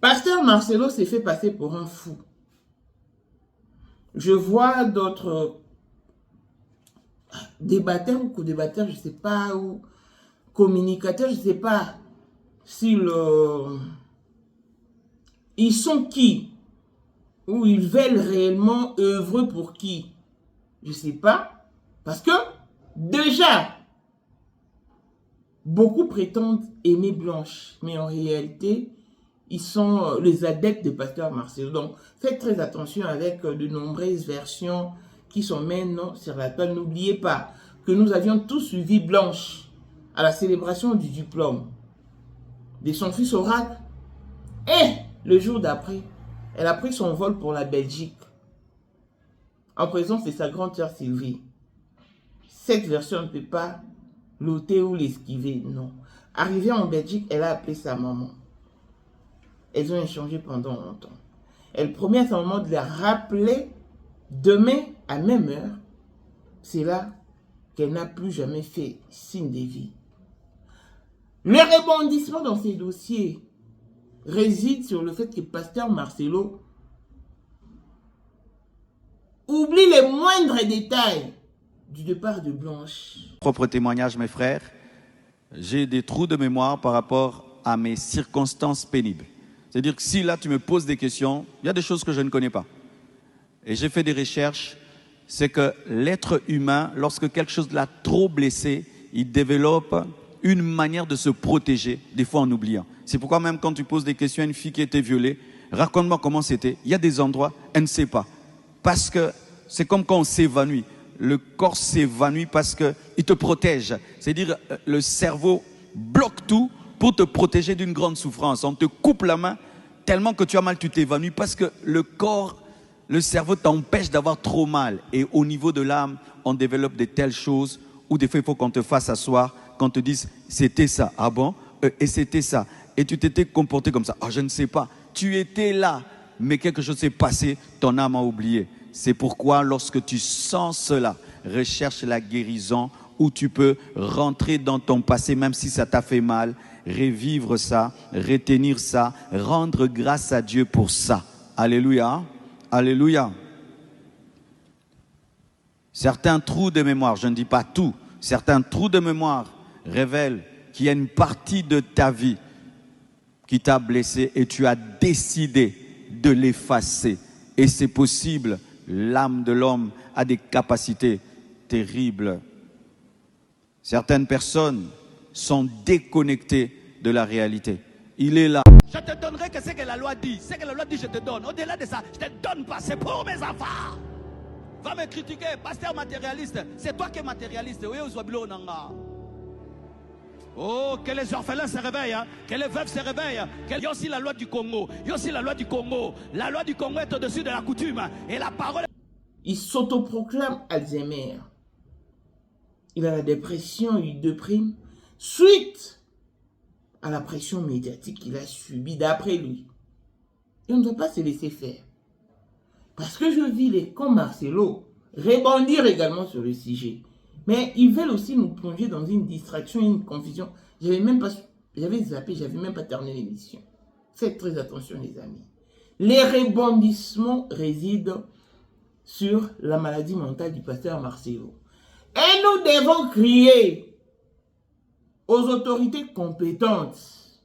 Pasteur Marcelo s'est fait passer pour un fou. Je vois d'autres débatteurs ou co-débatteurs, je ne sais pas, ou communicateurs, je ne sais pas si ils sont qui, ou ils veulent réellement œuvrer pour qui. Je ne sais pas, parce que déjà, beaucoup prétendent aimer Blanche, mais en réalité, ils sont les adeptes de Pasteur Marcelo. Donc, faites très attention avec de nombreuses versions qui sont maintenant sur la toile. N'oubliez pas que nous avions tous suivi Blanche à la célébration du diplôme de son fils Oracle. Et le jour d'après, elle a pris son vol pour la Belgique en présence de sa grande sœur Sylvie. Cette version ne peut pas l'ôter ou l'esquiver, non. Arrivée en Belgique, elle a appelé sa maman. Elles ont échangé pendant longtemps. Elle promet à sa maman de la rappeler demain à même heure. C'est là qu'elle n'a plus jamais fait signe de vie. Le rebondissement dans ces dossiers réside sur le fait que Pasteur Marcelo oublie les moindres détails du départ de Blanche. Propre témoignage, mes frères, j'ai des trous de mémoire par rapport à mes circonstances pénibles. C'est-à-dire que si là tu me poses des questions, il y a des choses que je ne connais pas. Et j'ai fait des recherches, c'est que l'être humain, lorsque quelque chose l'a trop blessé, il développe une manière de se protéger, des fois en oubliant. C'est pourquoi même quand tu poses des questions à une fille qui a été violée, raconte-moi comment c'était. Il y a des endroits, elle ne sait pas. Parce que c'est comme quand on s'évanouit. Le corps s'évanouit parce qu'il te protège. C'est-à-dire le cerveau bloque tout pour te protéger d'une grande souffrance. On te coupe la main tellement que tu as mal, tu t'évanouis parce que le corps, le cerveau t'empêche d'avoir trop mal. Et au niveau de l'âme, on développe de telles choses où des fois il faut qu'on te fasse asseoir, qu'on te dise c'était ça. Ah bon? Et c'était ça. Et tu t'étais comporté comme ça. Ah, je ne sais pas. Tu étais là, mais quelque chose s'est passé, ton âme a oublié. C'est pourquoi lorsque tu sens cela, recherche la guérison où tu peux rentrer dans ton passé, même si ça t'a fait mal, revivre ça, retenir ça, rendre grâce à Dieu pour ça. Alléluia. Alléluia. Certains trous de mémoire, je ne dis pas tout, certains trous de mémoire révèlent qu'il y a une partie de ta vie qui t'a blessé et tu as décidé de l'effacer. Et c'est possible. L'âme de l'homme a des capacités terribles. Certaines personnes sont déconnectées de la réalité. Il est là. Je te donnerai que ce que la loi dit. Ce que la loi dit, je te donne. Au-delà de ça, je ne te donne pas. C'est pour mes enfants. Va me critiquer, pasteur matérialiste. C'est toi qui es matérialiste. Oui, oh, que les orphelins se réveillent, hein? Que les veuves se réveillent. Il y a aussi la loi du Congo. Il y a aussi la loi du Congo. La loi du Congo est au-dessus de la coutume. Et la parole... Il s'autoproclame Alzheimer. Il a la dépression, il déprime. Suite à la pression médiatique qu'il a subie d'après lui. Et on ne doit pas se laisser faire. Parce que je vis les comme Marcelo rebondir également sur le sujet. Mais ils veulent aussi nous plonger dans une distraction, une confusion. J'avais zappé, j'avais même pas terminé l'émission. Faites très attention les amis. Les rebondissements résident sur la maladie mentale du pasteur Marcelo. Et nous devons crier aux autorités compétentes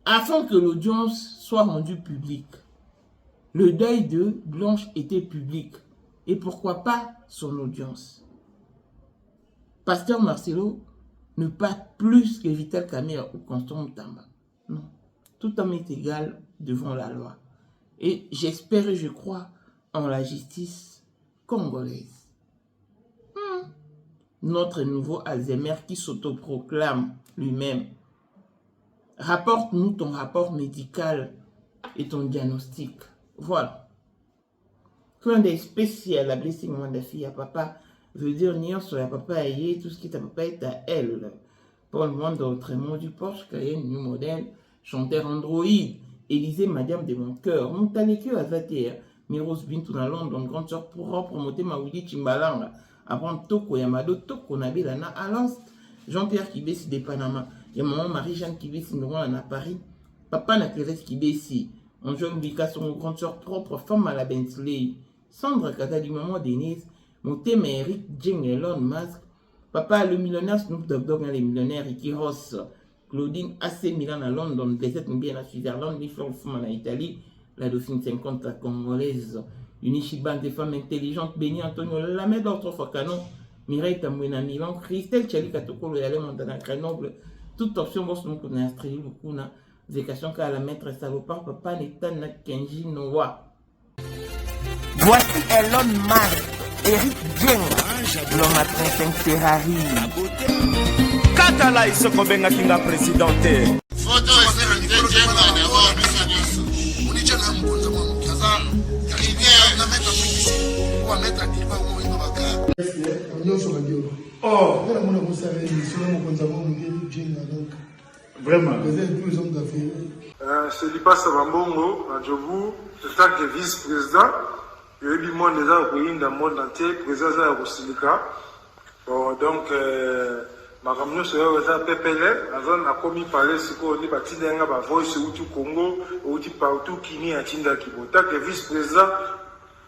afin que l'audience soit rendue publique. Le deuil de Blanche était public. Et pourquoi pas son audience? Pasteur Marcelo ne pas plus que Vital Kamerhe ou Constant Mutamba. Non. Tout homme est égal devant la loi. Et j'espère et je crois en la justice congolaise. Notre nouveau Alzheimer qui s'autoproclame lui-même. Rapporte-nous ton rapport médical et ton diagnostic. Voilà. Quand des spécial la blessing de fille à papa veut dire nier sur la papa aïe, tout ce qui est à papa est à elle. Pour le monde autrement du Porsche, Cayenne, New Model, chanteur Android, Élysée, Madame de mon cœur, Montaleke à Vater, Miros Bintou dans Londres, grande soeur pour promoter Maoudi Chimbalanga, apprendre Toko Yamado, Toko Nabilana, Alance, Jean-Pierre Kibesi de Panama. Il y a maman Marie-Jeanne qui vit à Paris. Papa n'a Thérèse qui vit ici. On joue Mika, son grande soeur propre, femme à la Bentley. Sandra Katali, maman Denise. Mon thème est Eric Jing Elon Musk. Papa, le millionnaire Snoop Dogg, les millionnaires Ricky Ross. Claudine AC Milan à London. Blessette Mbien à Switzerland. Michel Fouman à Italie. La Dauphine 50 la Congolaise. Unishiban des femmes intelligentes. Béni Antonio Lamé d'autres fois canon. Mireille Tamouina Milan. Christelle Chali Katokolo Yale Montana Grenoble. Toute option, bon, c'est nous inscrit beaucoup. Zécation qu'à la maître salopard. Papa Netana Kenji Noah. Voici Elon Musk. Eric Jeng. L'homme à 35 Ferrari. Katala iso kobenga kinga presidente. Photo Eric Jeng d'abord biso. Unicha na mkonza mwa mkaza. Rivière na mettre publicité. Ou à mettre à clip au moins baka. Nyonso badio. Oh, Voilà mon amour ça est sur mon mkonza mwa Eric Jeng donc. vraiment. Vous êtes tous hommes d'affaires. C'est Lipa Sabambongo, à Djobu, c'est ça que vice-président. Il y a eu du monde déjà au pays, dans le monde entier, président de Rosilika. Donc, ma camion c'est un PPL, a commis parler ce qu'on dit, bâti d'un gars, voice ou tout Congo, ou tout partout, qui n'y a Tinda Kibota, que vice-président,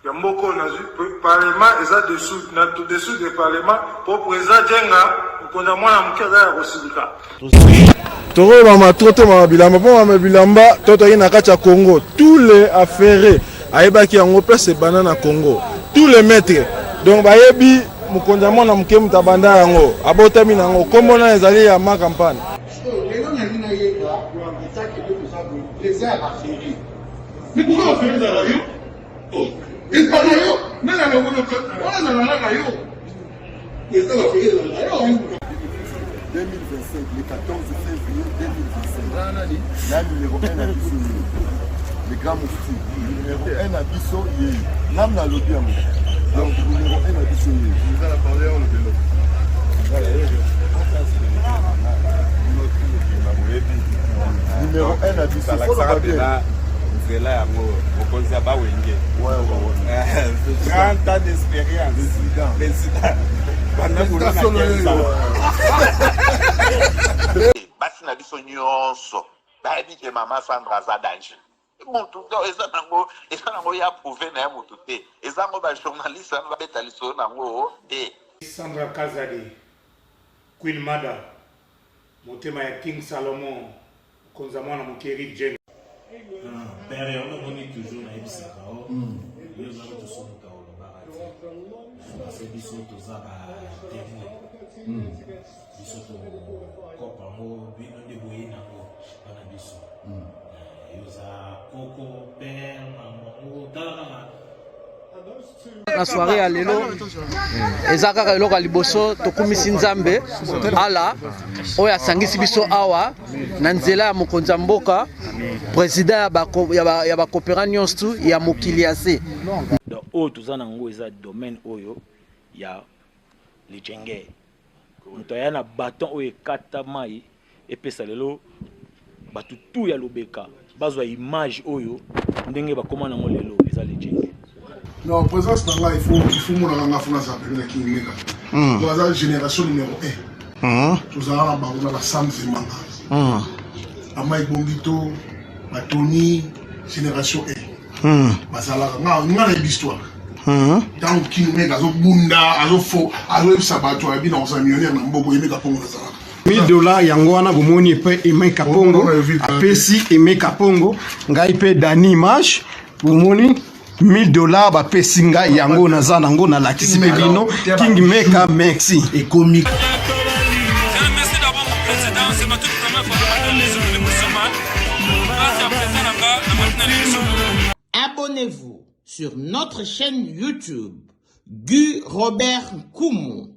il y a beaucoup de parlement, et ça dessous du parlement, pour président Djenga, qu'on a moins à Moukaza à Rosilika. Toro mama trote mama bilamba po mama bilamba toto na kati ya Congo tous les affairés ayebaki yango place banana Congo tous les maîtres donc bayebi mukonza mwana muke mutabanda yango abotami nango kombo na ezali ya ma campagne lelo na nina yeka kwa mitaki de kusabu les airs à série mais pourquoi on fait ça là yo oh il parle yo nana le boulot on a nana yo les airs à série là 2025, le 14 février 2025. Là, numéro 1 à Bissau, le grand moufti. Numéro 1 à Bissau, l'âme n'a lobby à moi. Donc, numéro 1 à Bissau, il va la parler en le vélo. Numéro 1 à Bissau, il faut le voir bien. C'est là, au Konzaba Wenge. Ouais. 30 ans d'expérience. Président. Basi na biso nyonso bayebi ke mama Sandra aza danger mutu eza nango ya prouve na ya mutu te eza ngo bajournaliste wana babeta lisolo nango te. Sandra Kazadi, Queen Mada, motema ya King Salomon, konza mwana moke Eric Jeng. Père, on a donné toujours na ebisaka o. Yo za to so ka o barati. Parce que biso to za ba témoin. Biso to kopa mo bino de boyina ko bana biso. Yo za koko père maman tala. Na soirée ya lelo ezaka ka eloko liboso tokumisi nzambe ala oyo asangisi biso awa na nzela ya mokonzi ya mboka président ya bakopera nyonso ya mokili ya se donc oyo toza nango eza domaine oyo ya lijenge moto aya na baton oyo ekata mai epesa lelo bato tu ya lobeka bazwa image oyo ndenge bakoma nango lelo eza lijenge. Non, présence là, il faut mon la France appelé King Mega. Dans la génération numéro 1. Nous avons la Sam Zemanga. Amaï Bombito, Tony, génération 1. Basala, on a l'histoire. Dans King Mega, Azo Bunda, Azo Fo, Azo Sabato, Abi dans un millionnaire, Nambogo, Yemeka Pongo. $1000 yango wana bomoni pe Emeka Pongo apesi Emeka Pongo ngai pe Dani Mash bomoni $1000 ba pesinga yango naza nango na lakisi pe bino King Meka merci et comique. Merci d'avoir mon président, c'est ma toute première fois dans les zones de Moussouma. Merci à président Nanga. Abonnez-vous sur notre chaîne YouTube Gu Robert Koumou,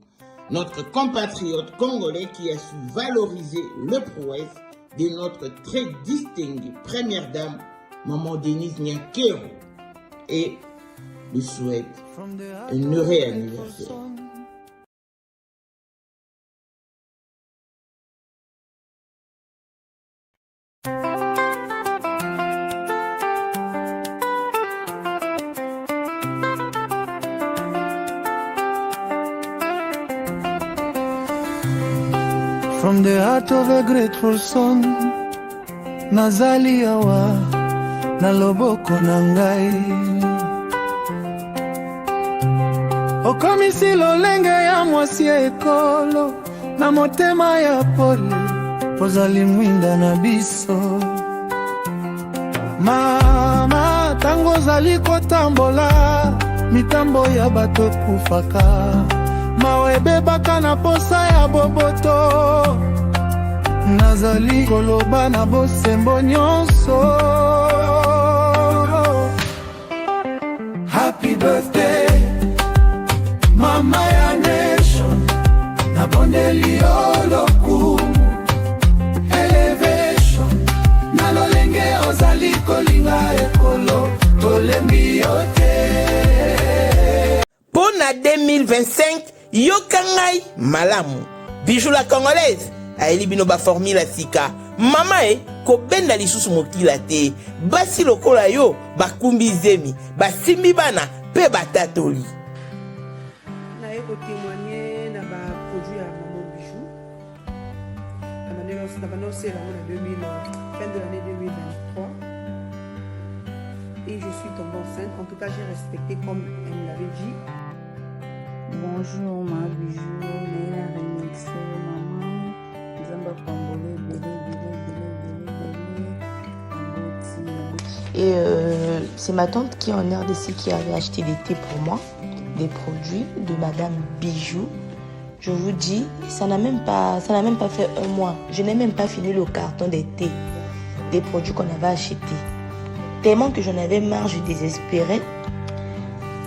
notre compatriote congolais qui a su valoriser le prouesse de notre très distinguée première dame, Maman Denise Nyankero, et lui souhaite un heureux anniversaire. From the heart of a grateful son, nazali awa na loboko na ngai. Okomisi lolenge ya mwasi ekolo na motema ya pole, ozali mwinda na biso. Mama, tango zali kotambola, mitambo ya bato kufaka, mawe bebaka na posa ya boboto, nazali koloba na bosembo nyonso. Happy birthday, mama ya nation, na bondeli oloku elevation, na lolenge ozali kolinga ekolo, tolembi yote. Pour na 2025, yokangai malamu. Bijou la congolaise, aeli bino ba formula sika. Mama ko benda lisusu mokila te. Basi lokola yo, bakumbi zemi, basimbi bana, pe batatoli. Na eko témoigner na ba produit à Maman Bijou. Na banoncé la fin de l'année 2023. Et je suis tombée enceinte. En tout cas, j'ai respecté comme elle me l'avait dit. Bonjour ma Bijou, Néla remixé maman, Zamba Pambole, Et c'est ma tante qui est en RDC qui avait acheté des thés pour moi, des produits de Madame Bijou. Je vous dis, ça n'a même pas fait un mois. Je n'ai même pas fini le carton des thés, des produits qu'on avait achetés. Tellement que j'en avais marre, je désespérais.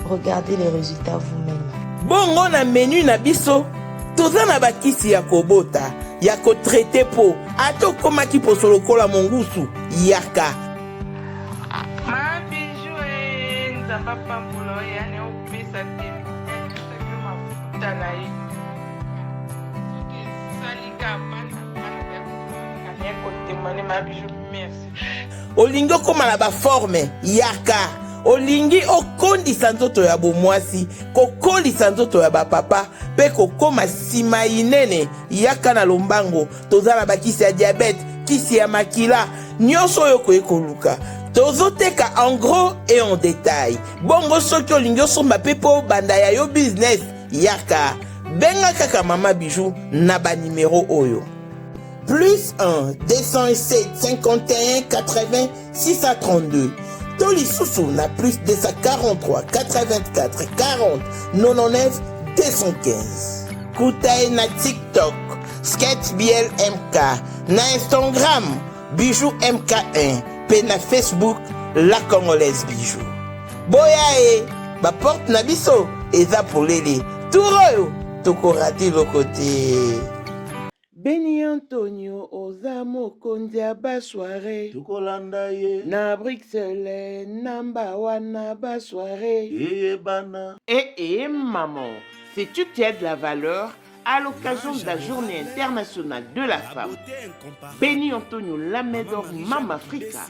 Regardez les résultats vous-même. Bongo na menu na biso, toza na bakisi ya kobota, ya ko traité po, ato koma ki po solokola mongusu, yaka. Ma Bijou nzamba pambulo yani opesa te. Saki mafuta na ye. Salika bana ya kotemane ma Bijou, merci. Olingo koma na ba forme, yaka. Olingi okondisa nzoto ya bomwasi, kokolisa nzoto ya bapapa, pe kokoma sima inene, yaka na lombango, toza na bakisi ya diabète, kisi ya makila, nyonso oyo koyekoluka. Tozoteka en gros et en détail. Bongo soki olingi osomba pe po banda ya yo business, yaka. Benga kaka Mama Bijou na ba numéro oyo. Plus 1 207 51 80 632. Toli Soussou na plus 243 84 40 99 215. Koutaï na TikTok, Sketch BL MK, na Instagram, Bijou MK1, pe na Facebook, La Congolaise Bijou. Boya ba porte na biso, eza polele. Touroyo, tokorati lokote. Beni Antonio Ozamo Kondia Bassoiré Tukolanda ye na Bruxelles namba wana Bassoiré ye bana. Maman, sais-tu qu'il y a de la valeur à l'occasion de la journée internationale de la femme? Beni Antonio Lamedor Mama Africa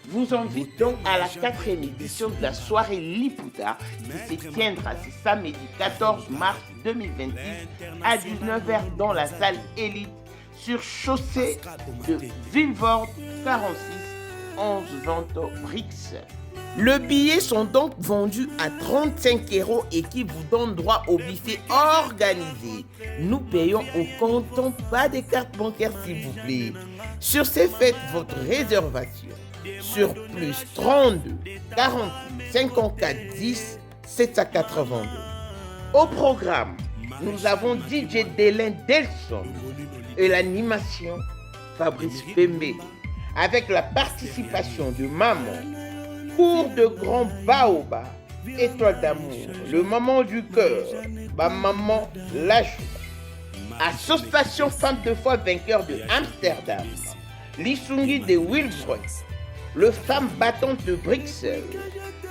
vous invite donc à la 4e édition de la soirée Liputa qui se tiendra ce samedi 14 mars 2026 à 19h dans la salle Élite sur chaussée de Villevorde 46 11 Vento Brix. Les billets sont donc vendus à 35 € et qui vous donne droit au buffet organisé. Nous payons au comptant, pas de carte bancaire s'il vous plaît. Sur ce, faites votre réservation sur plus 32 48 54 10 782. Au programme, nous avons DJ Délin Delson et l'animation Fabrice Pembe avec la participation de Maman, Cours de Grand Baoba, Étoile d'amour, le Maman du cœur, ma Maman la joie, Association Femmes de foi vainqueur de Amsterdam, l'Isungi de Wilfred, le Femmes battantes de Bruxelles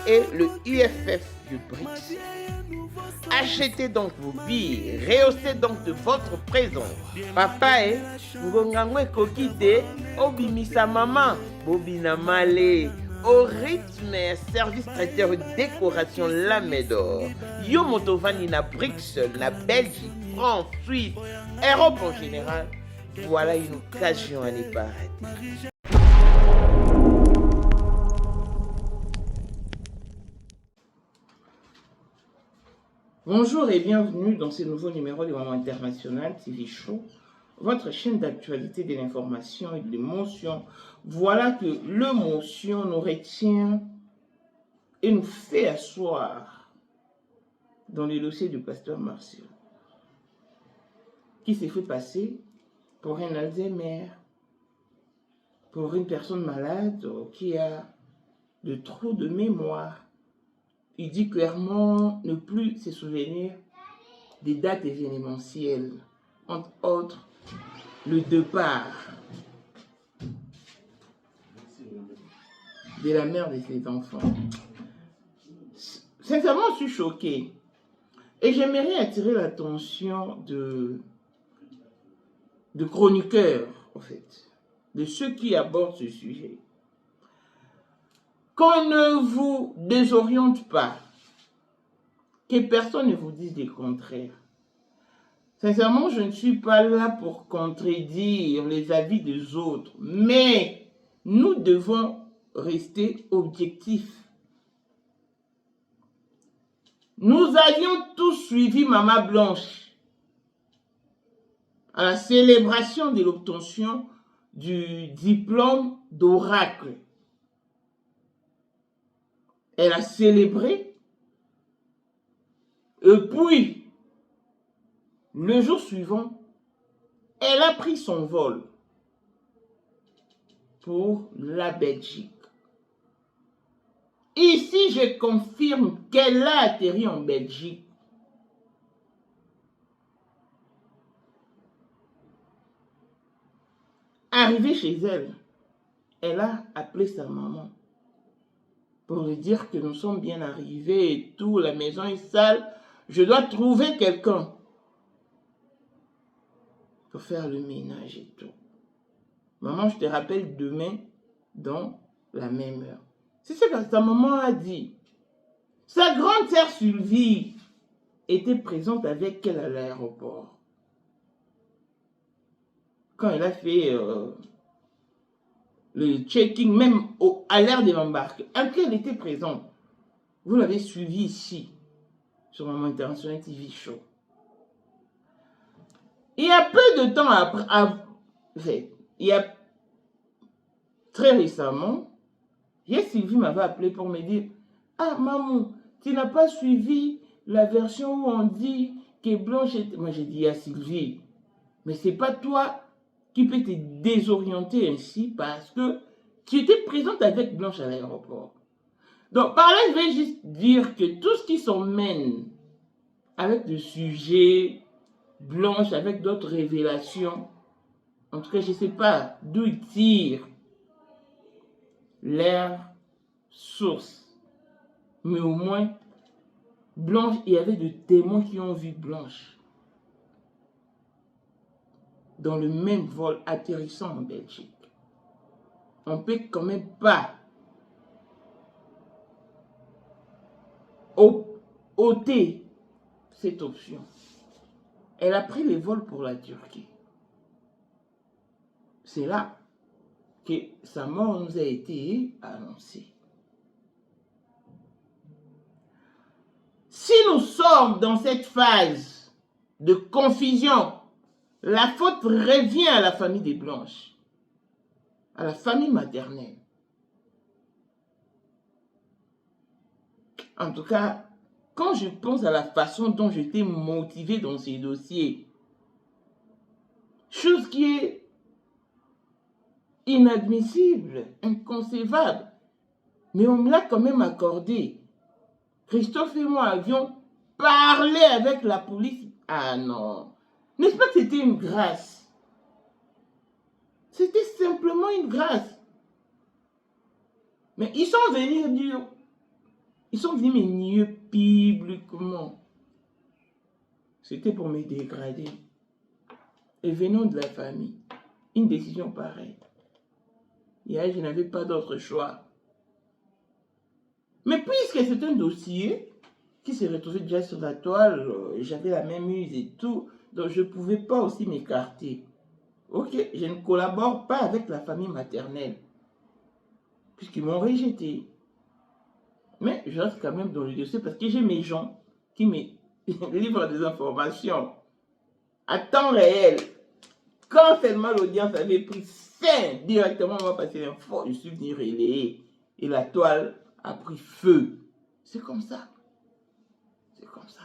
et le UFF de Bruxelles. Achetez donc vos billets, rehaussez donc de votre présence. Papa ngongangwe kokite, obimisa maman, bobina male, au rythme service traiteur décoration Lamedor. Yo motovani na Bruxelles, na Belgique, France, Suisse, Europe en général. Voilà une occasion à ne pas rater. Bonjour et bienvenue dans ce nouveau numéro du Moment International TV Show, votre chaîne d'actualité, de l'information et de l'émotion. Voilà que l'émotion nous retient et nous fait asseoir dans le dossier du pasteur Martial, qui s'est fait passer pour un Alzheimer, pour une personne malade qui a de trous de mémoire. Il dit clairement ne plus se souvenir des dates événementielles, entre autres le départ de la mère de ses enfants. Sincèrement, je suis choquée. Et j'aimerais attirer l'attention de chroniqueurs, en fait, de ceux qui abordent ce sujet. Qu'on ne vous désoriente pas, que personne ne vous dise des contraires. Sincèrement, je ne suis pas là pour contredire les avis des autres, mais nous devons rester objectifs. Nous avions tous suivi Maman Blanche à la célébration de l'obtention du diplôme d'oracle. Elle a célébré, et puis, le jour suivant, elle a pris son vol pour la Belgique. Ici, je confirme qu'elle a atterri en Belgique. Arrivée chez elle, elle a appelé sa maman pour lui dire que nous sommes bien arrivés et tout, la maison est sale, je dois trouver quelqu'un pour faire le ménage et tout. Maman, je te rappelle demain dans la même heure. C'est ce que sa maman a dit. Sa grande sœur Sylvie était présente avec elle à l'aéroport. Quand elle a fait le checking, même à l'heure de l'embarquement, elle était présente. Vous l'avez suivi ici, sur Moment International TV Show. Il y a peu de temps après, il y a très récemment, Sylvie m'avait appelé pour me dire « Ah maman, tu n'as pas suivi la version où on dit que Blanche était... » Moi j'ai dit à Sylvie, mais c'est pas toi qui peut te désorienter ainsi parce que tu étais présente avec Blanche à l'aéroport. Donc par là, je vais juste dire que tout ce qui s'emmène avec le sujet Blanche, avec d'autres révélations, en tout cas, je ne sais pas d'où ils tirent leur source. Mais au moins, Blanche, il y avait des témoins qui ont vu Blanche dans le même vol atterrissant en Belgique. On ne peut quand même pas ôter cette option. Elle a pris les vols pour la Turquie. C'est là que sa mort nous a été annoncée. Si nous sommes dans cette phase de confusion, la faute revient à la famille des Blanches, à la famille maternelle. En tout cas, quand je pense à la façon dont j'étais motivée dans ces dossiers, chose qui est inadmissible, inconcevable, mais on me l'a quand même accordé. Christophe et moi avions parlé avec la police. Ah non, n'est-ce pas que c'était une grâce? C'était simplement une grâce. Mais ils sont venus dire, ils sont venus me nier publiquement. C'était pour me dégrader. Et venant de la famille, une décision pareille. Et je n'avais pas d'autre choix. Mais puisque c'est un dossier qui s'est retrouvé déjà sur la toile, j'avais la même use et tout, donc je ne pouvais pas aussi m'écarter. Ok, je ne collabore pas avec la famille maternelle, puisqu'ils m'ont rejeté. Mais je reste quand même dans le dossier parce que j'ai mes gens qui me livrent des informations à temps réel. Quand seulement l'audience avait pris fin, directement on m'a passé l'info, je suis venu relayer et la toile a pris feu. C'est comme ça. C'est comme ça.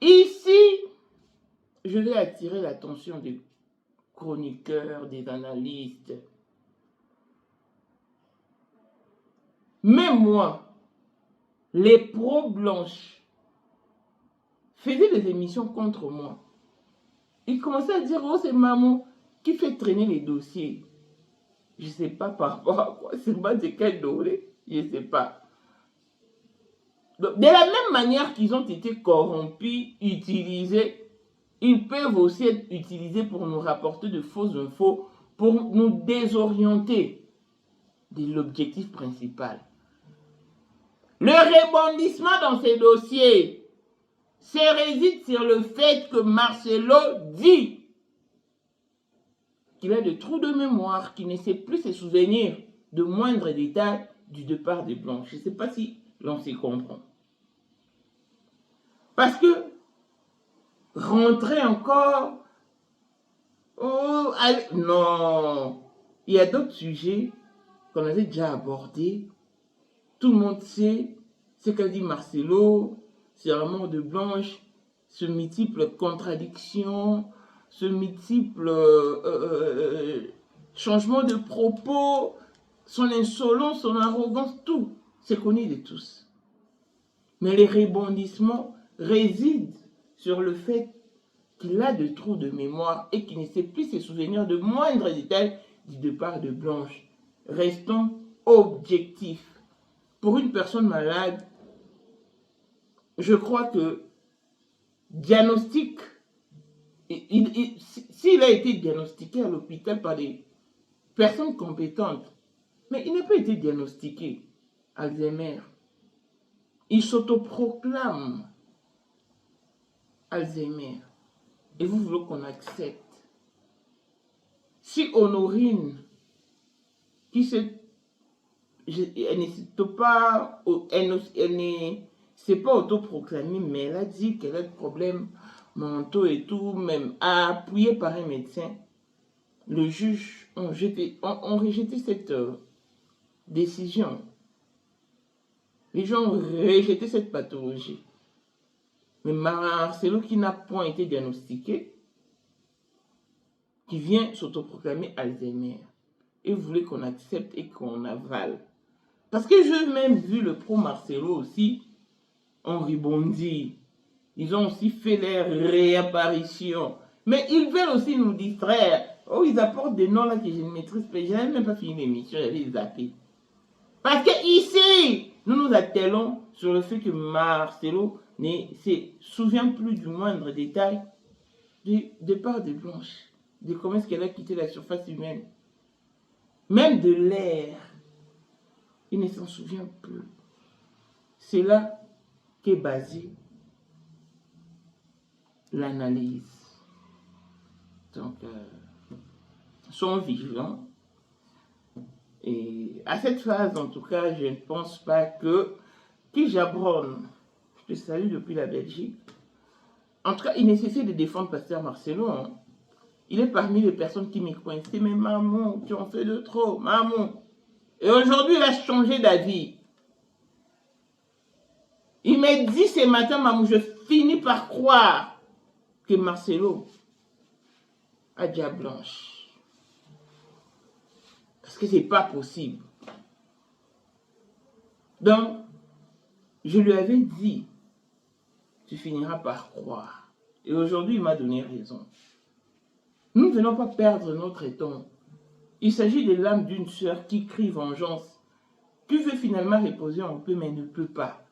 Ici, je vais attirer l'attention des chroniqueurs, des analystes. Même moi, les pro-blanches faisaient des émissions contre moi. Ils commençaient à dire, oh c'est maman qui fait traîner les dossiers. Je ne sais pas par rapport à quoi, c'est pas de quel doré, je ne sais pas. Donc, de la même manière qu'ils ont été corrompus, utilisés, ils peuvent aussi être utilisés pour nous rapporter de fausses infos, pour nous désorienter de l'objectif principal. Le rebondissement dans ces dossiers se réside sur le fait que Marcelo dit qu'il a de trous de mémoire, qu'il ne sait plus se souvenir de moindres détails du départ des Blanches. Je ne sais pas si l'on s'y comprend. Parce que rentrer encore... Oh, allez, non. Il y a d'autres sujets qu'on avait déjà abordés. Tout le monde sait ce qu'a dit Marcelo sur la mort de Blanche, ce multiple contradiction, ce multiple changement de propos, son insolence, son arrogance, tout, c'est connu de tous. Mais les rebondissements résident sur le fait qu'il a de trous de mémoire et qu'il ne sait plus se souvenir de moindres détails du départ de Blanche. Restons objectifs. Pour une personne malade, je crois que diagnostic, s'il a été diagnostiqué à l'hôpital par des personnes compétentes, mais il n'a pas été diagnostiqué Alzheimer. Il s'autoproclame Alzheimer. Et vous voulez qu'on accepte. Si Honorine, elle ne s'est pas autoproclamée, mais elle a dit qu'elle a des problèmes mentaux et tout, même appuyée par un médecin, le juge ont rejeté cette décision. Les gens ont rejeté cette pathologie. Mais Marcelo, qui n'a point été diagnostiqué, qui vient s'autoproclamer Alzheimer, et vous voulez qu'on accepte et qu'on avale. Parce que j'ai même vu le pro Marcelo aussi en rebondi. Ils ont aussi fait leur réapparition. Mais ils veulent aussi nous distraire. Oh, ils apportent des noms là que je ne maîtrise pas. Je n'avais même pas fini l'émission, j'avais zappé. Parce que ici, nous nous attelons sur le fait que Marcelo ne se souvient plus du moindre détail du départ de Blanche, de comment est-ce qu'elle a quitté la surface humaine. Même de l'air, il ne s'en souvient plus. C'est là qu'est basée l'analyse. Donc, sont vigilants. Et à cette phase, en tout cas, je ne pense pas que Jabron, je te salue depuis la Belgique, en tout cas, il nécessite de défendre Pasteur Marcelo. Hein. Il est parmi les personnes qui me coincent. Mais maman, tu en fais de trop, maman. Et aujourd'hui, il a changé d'avis. Il m'a dit ce matin, maman, je finis par croire que Marcelo a déjà Blanche. Parce que c'est pas possible. Donc, je lui avais dit, tu finiras par croire. Et aujourd'hui, il m'a donné raison. Nous ne venons pas perdre notre temps. Il s'agit de l'âme d'une sœur qui crie vengeance, qui veut finalement reposer en paix, mais ne peut pas.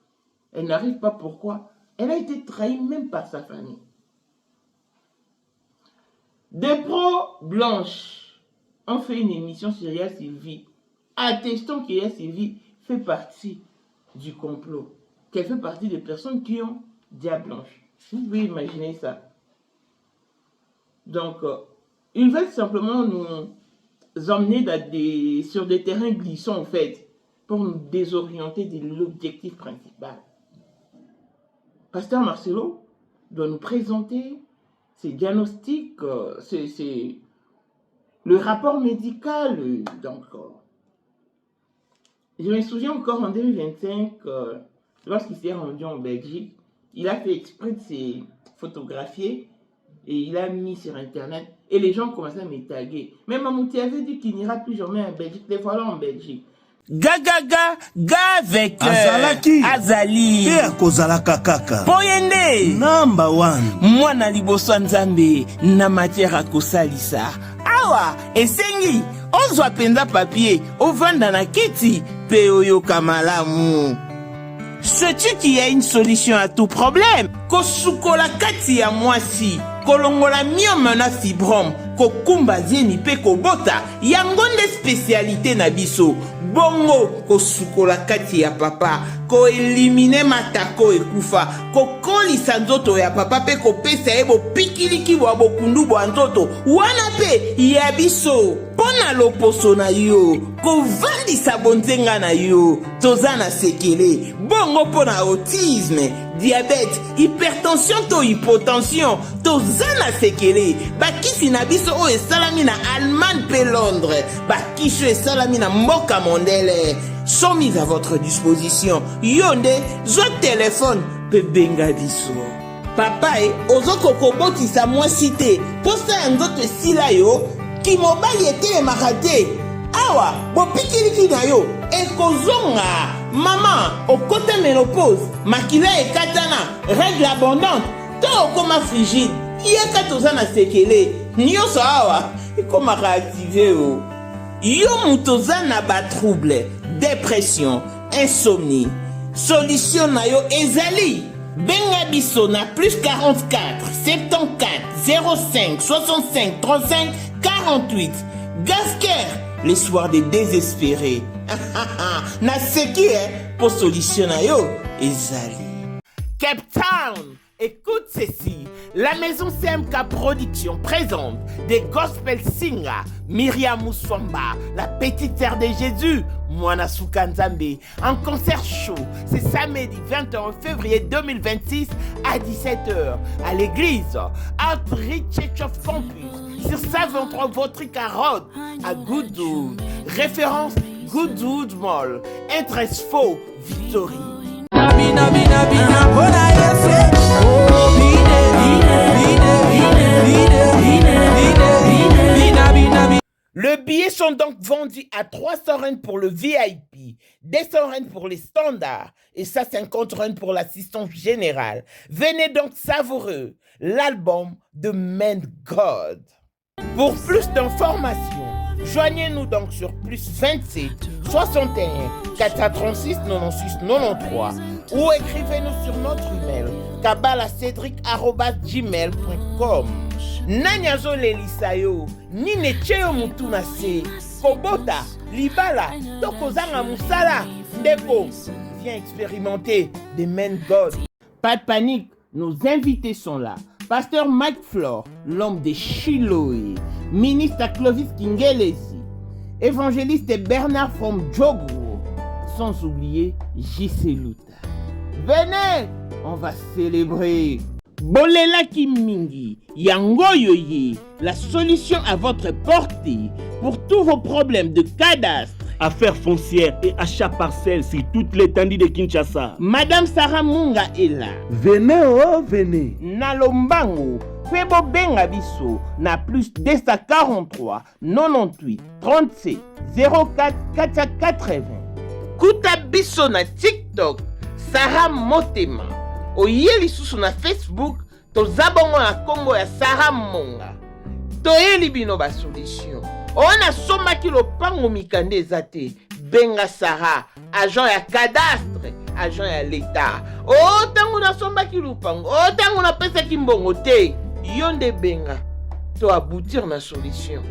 Elle n'arrive pas. Pourquoi? Elle a été trahie même par sa famille. Des pros blanches ont fait une émission sur Yaya Sylvie, attestant que Yaya Sylvie fait partie du complot, qu'elle fait partie des personnes qui ont Dia Blanche. Vous pouvez imaginer ça. Donc, ils veulent simplement nous emmener sur des terrains glissants, en fait, pour nous désorienter de l'objectif principal. Pasteur Marcelo doit nous présenter ses diagnostics, le rapport médical. Donc, je me souviens encore en 2025, lorsqu'il s'est rendu en Belgique, il a fait exprès de se photographier et il a mis sur Internet. Et les gens commençaient à me taguer. Même Mamouti avait dit qu'il n'ira plus jamais en Belgique. Les voilà en Belgique. Ga avec Azali kozalaka kaka Poyende number 1 mwana liboso nzambe na matière à kosalisa awa esengi ozwa penza papier ovanda na kiti pe oyoka malamu. Sais-tu qu'il y a une solution à tout problème? Kosukola kati ya mwasi kolongola myome na fibrome kokumba zeni pe kobota yango nde spécialité na biso. Bongo kosukola kati ya papa ko elimine matako ekufa kokolisa nzoto ya papa pe kopesa ye bopikiliki bwa bokundu bwa nzoto wana pe ya biso pona loposo na yo kovandisa bonzenga na yo toza na sekele. Bongo pona autisme, diabète, hypertension to hypotension toza na sekele. Bakisi na biso o esalami na Allemagne pe Londres, bakisho esalami na mboka mondele sont mis à votre disposition. Yonde, zo téléphone pe benga biso. Papa ozoko kobotisa mwasi te posa ya nzoto esila yo ki mobali etelemaka te. Awa bopikiliki na yo ekozonga. Mama okota ménopause, makila ekatana, règle abondante to okoma frigide yeka toza na sekele nyonso awa ekomaka active o. Yo mutoza na ba trouble, dépression, insomnie. Solution na yo ezali benga biso na plus 44 74 05 65 35 48. Gasker, les soirs des désespérés. Na seki pour solution na yo ezali. Cape Town, écoute ceci. La maison CMK Production présente des gospel singers. Myriam Mouswamba, la petite sœur de Jésus, Mwana Soukanzambe, en concert show. C'est samedi 21 février 2026 à 17h à l'église Outreach Church of Campus sur 123 Vautry Road à Goodwood. Référence Goodwood Mall. Interest faux Victory. Le billet sont donc vendus à 300 rand pour le VIP, 200 rand pour les standards et 150 rand pour l'assistance générale. Venez donc savourer l'album de Man God. Pour plus d'informations, joignez-nous donc sur plus 27 61 436 96 93 ou écrivez-nous sur notre email kabalacedric@gmail.com. Nanyazo lelisayo nine cheo mutuna se kobota libala tokozanga musala ndeko viens expérimenter des Men God. Pas de panique, nos invités sont là. Pasteur Mike Flore, l'homme de Chiloé, ministre Clovis Kingelesi, évangéliste Bernard from Jogo, sans oublier J.C. Luta. Venez, on va célébrer. Bolela Kimingi, Yangoyoye, la solution à votre portée pour tous vos problèmes de cadastre, affaires foncières et achats parcelles sur toute l'étendue de Kinshasa. Madame Sarah Munga est là. Venez, oh, venez. Nalombango, Febo Benga Biso, na plus 243 98 37 04 480. Kuta Biso na TikTok, Sarah Motema. Oyeli susu na Facebook, tozabongo na Congo ya Sarah Monga. Toyeli bino ba solution. On soma ki lopango mikande ezate. Benga Sarah, agent ya cadastre, agent ya l'État. Oh, tango na somba ki lopango. Oh, tango na pesa ki mbongo te. Yonde benga. To aboutir na solution.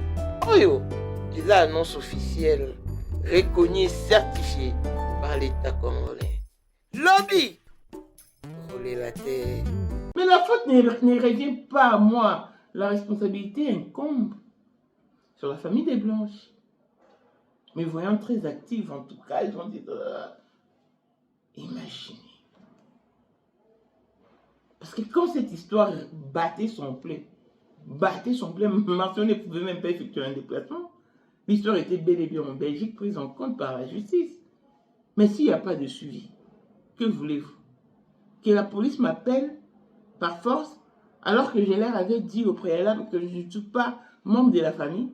Oyo, c'est l'annonce officielle, reconnue et certifiée par l'État congolais. Lobby. La terre. Mais la faute ne revient pas à moi. la responsabilité incombe sur la famille des Blanches. Mais voyant très active, en tout cas, ils ont dit, imaginez. Parce que quand cette histoire battait son plein, Marceau ne pouvait même pas effectuer un déplacement. L'histoire était bel et bien en Belgique, prise en compte par la justice. Mais s'il n'y a pas de suivi, que voulez-vous? Que la police m'appelle par force, alors que je leur avais dit au préalable que je ne suis pas membre de la famille?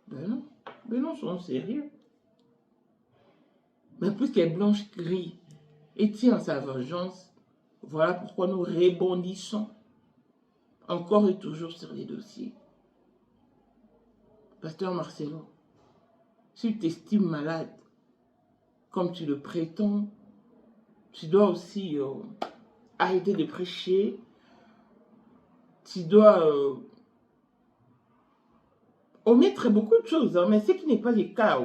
Ben non, sont sérieux. Mais puisque Blanche crie et tient sa vengeance, voilà pourquoi nous rebondissons encore et toujours sur les dossiers. Pasteur Marcelo, si tu t'estimes malade, comme tu le prétends, tu dois aussi arrêter de prêcher. Tu dois omettre beaucoup de choses, hein, mais ce qui n'est pas le cas.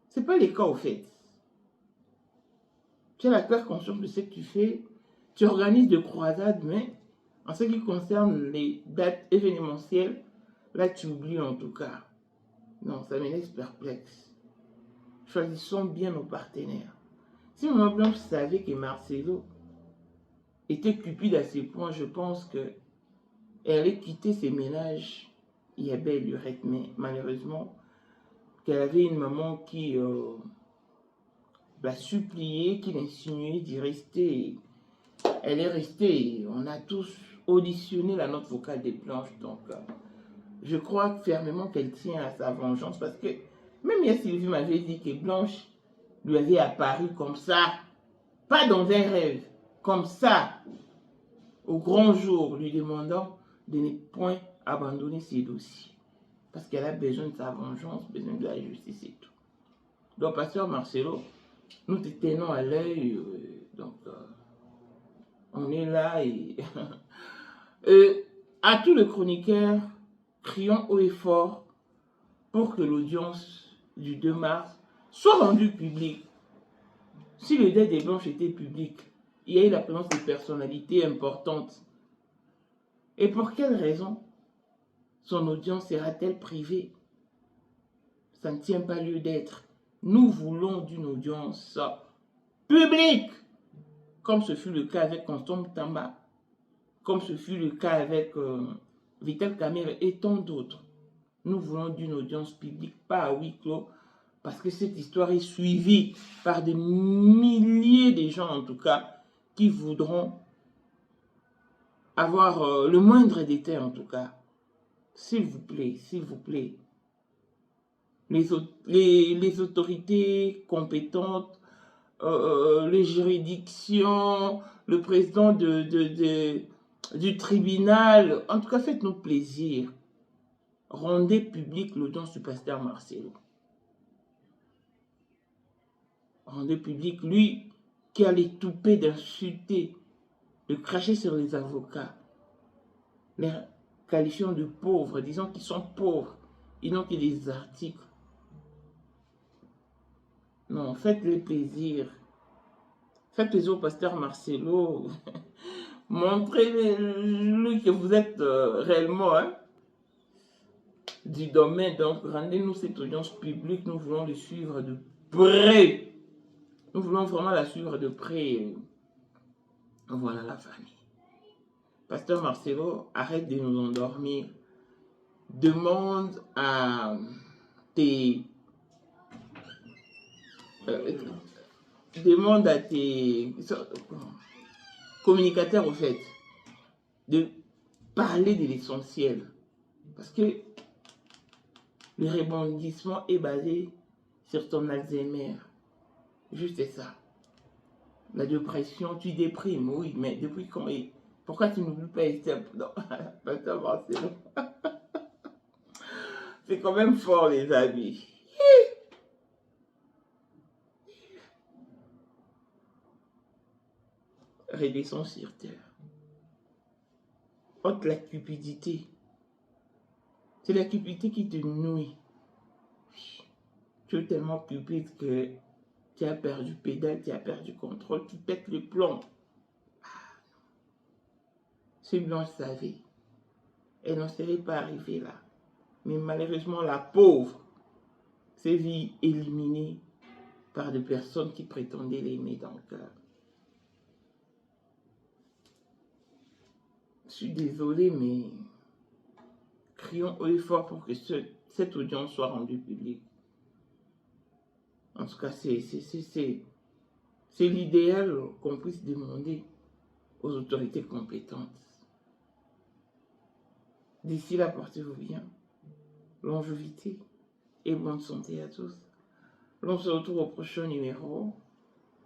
Ce n'est pas le cas au fait. Tu as la claire conscience de ce que tu fais. Tu organises des croisades, mais en ce qui concerne les dates événementielles, là tu oublies en tout cas. Non, ça me laisse perplexe. Choisissons bien nos partenaires. Si Maman Blanche savait que Marcelo était cupide à ce point, je pense qu'elle allait quitter ses ménages. Il y a belle lurette, mais malheureusement, qu'elle avait une maman qui l'a supplié, qui l'insinuait d'y rester. Elle est restée. On a tous auditionné la note vocale des Blanches. Donc, je crois fermement qu'elle tient à sa vengeance parce que même hier, Sylvie m'avait dit que Blanche lui avait apparu comme ça, pas dans un rêve, comme ça, au grand jour, lui demandant de ne point abandonner ses dossiers. Parce qu'elle a besoin de sa vengeance, besoin de la justice et tout. Donc, Pasteur Marcelo, nous te tenons à l'œil. On est là et à tous les chroniqueurs, crions haut et fort pour que l'audience du 2 mars soit rendue publique. Si le deuil des Blanches était public, il y a eu la présence de personnalités importantes. Et pour quelle raison son audience sera-t-elle privée? Ça ne tient pas lieu d'être. Nous voulons d'une audience publique, comme ce fut le cas avec Constant Tamba, comme ce fut le cas avec Vital Kamerhe et tant d'autres. Nous voulons d'une audience publique, pas à huis clos, parce que cette histoire est suivie par des milliers de gens, en tout cas, qui voudront avoir le moindre détail, en tout cas. S'il vous plaît, s'il vous plaît. Les autorités compétentes, les juridictions, le président du tribunal, en tout cas, faites-nous plaisir. Rendez public l'audience du pasteur Marcelo. Rendez public, lui, qui a les toupets d'insulter, de cracher sur les avocats, les qualifiant de pauvres, disant qu'ils sont pauvres, ils n'ont que des articles. Non, faites-le plaisir. Faites plaisir au pasteur Marcelo. Montrez-lui que vous êtes réellement du domaine. Donc, rendez-nous cette audience publique. Nous voulons le suivre de près. Nous voulons vraiment la suivre de près. Voilà la famille. Pasteur Marcelo, arrête de nous endormir. Demande à tes communicateurs, au fait, de parler de l'essentiel. Parce que le rebondissement est basé sur ton Alzheimer. Juste ça. La dépression, tu déprimes, oui, mais depuis quand? Pourquoi tu n'oublies pas Esther? Non, Pasteur Marcelo. C'est quand même fort, les amis. Redescends sur terre. Ôte la cupidité. C'est la cupidité qui te nuit. Tu es tellement cupide que tu as perdu pédale, tu as perdu contrôle, tu pètes le plomb. Si Blanche savait, elle n'en serait pas arrivée là. Mais malheureusement, la pauvre s'est vue éliminée par des personnes qui prétendaient l'aimer. Donc, je suis désolée, mais crions haut et fort pour que cette audience soit rendue publique. En tout cas, c'est l'idéal qu'on puisse demander aux autorités compétentes. D'ici là, portez-vous bien. Longévité et bonne santé à tous. On se retrouve au prochain numéro.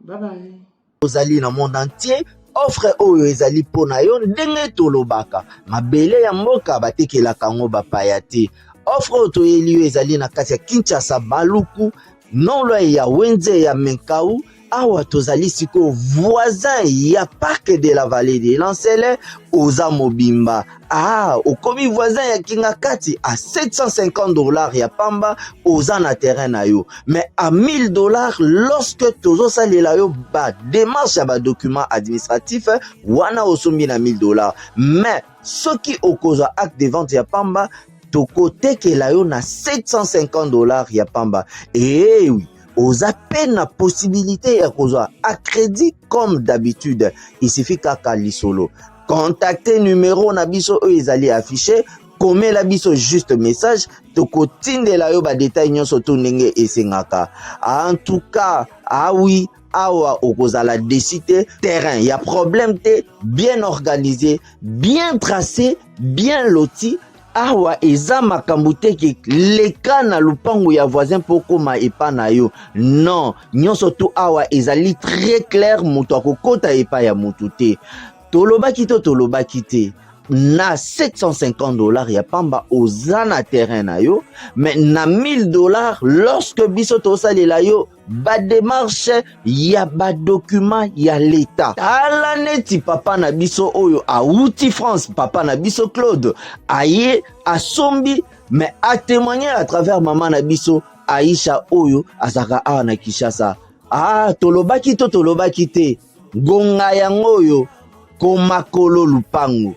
Bye bye. Ozali na monde entier, offre oyo ezali pona yo ndenge tolobaka. Mabele ya mboka batekelaka ngo bapaya te. Offre oyo toyeli yo ezali na kati ya Kinshasa Baluku, non ya Wenze ya Menkau. Awa tozali siko voisin ya parc de la vallée de Lancele oza mobimba. Okomi voisin ya Kingakati à $750 ya pamba oza na terrain na yo. Mais à $1000 lorsque tozo salela yo ba démarche ya ba document administratif wana osombi na $1000. Mais soki okozwa acte de vente ya pamba tokoteke yo na $750 ya pamba. Eh oui. Aux appels la possibilité à crédit comme d'habitude. Il suffit qu'à lisolo. Contactez numéro nabiso ezali affiché. Comme la biso juste message. Toko tinde la yo ba détail nyon soto nenge esengaka. En tout cas, oui. Awa okozala décider terrain. Il y a problème te bien organisé, bien tracé, bien loti. Awa eza makambo te ke leka na lupango ya voisin poko ma epa na yo. Non, nyonso to awa ezali très clair moto akokota epa ya motu te. Tolobaki te. Na $750 ya pamba oza na terrain na yo, mais na $1000 lorsque biso tosalela yo ba démarche ya ba document ya l'état. Tala neti papa na biso oyo auti France, papa na biso Claude aye asombi, mais a témoigner à travers maman na biso Aisha oyo azaka awa na Kinshasa. Tolobaki te gonga yango oyo komakolo lupango.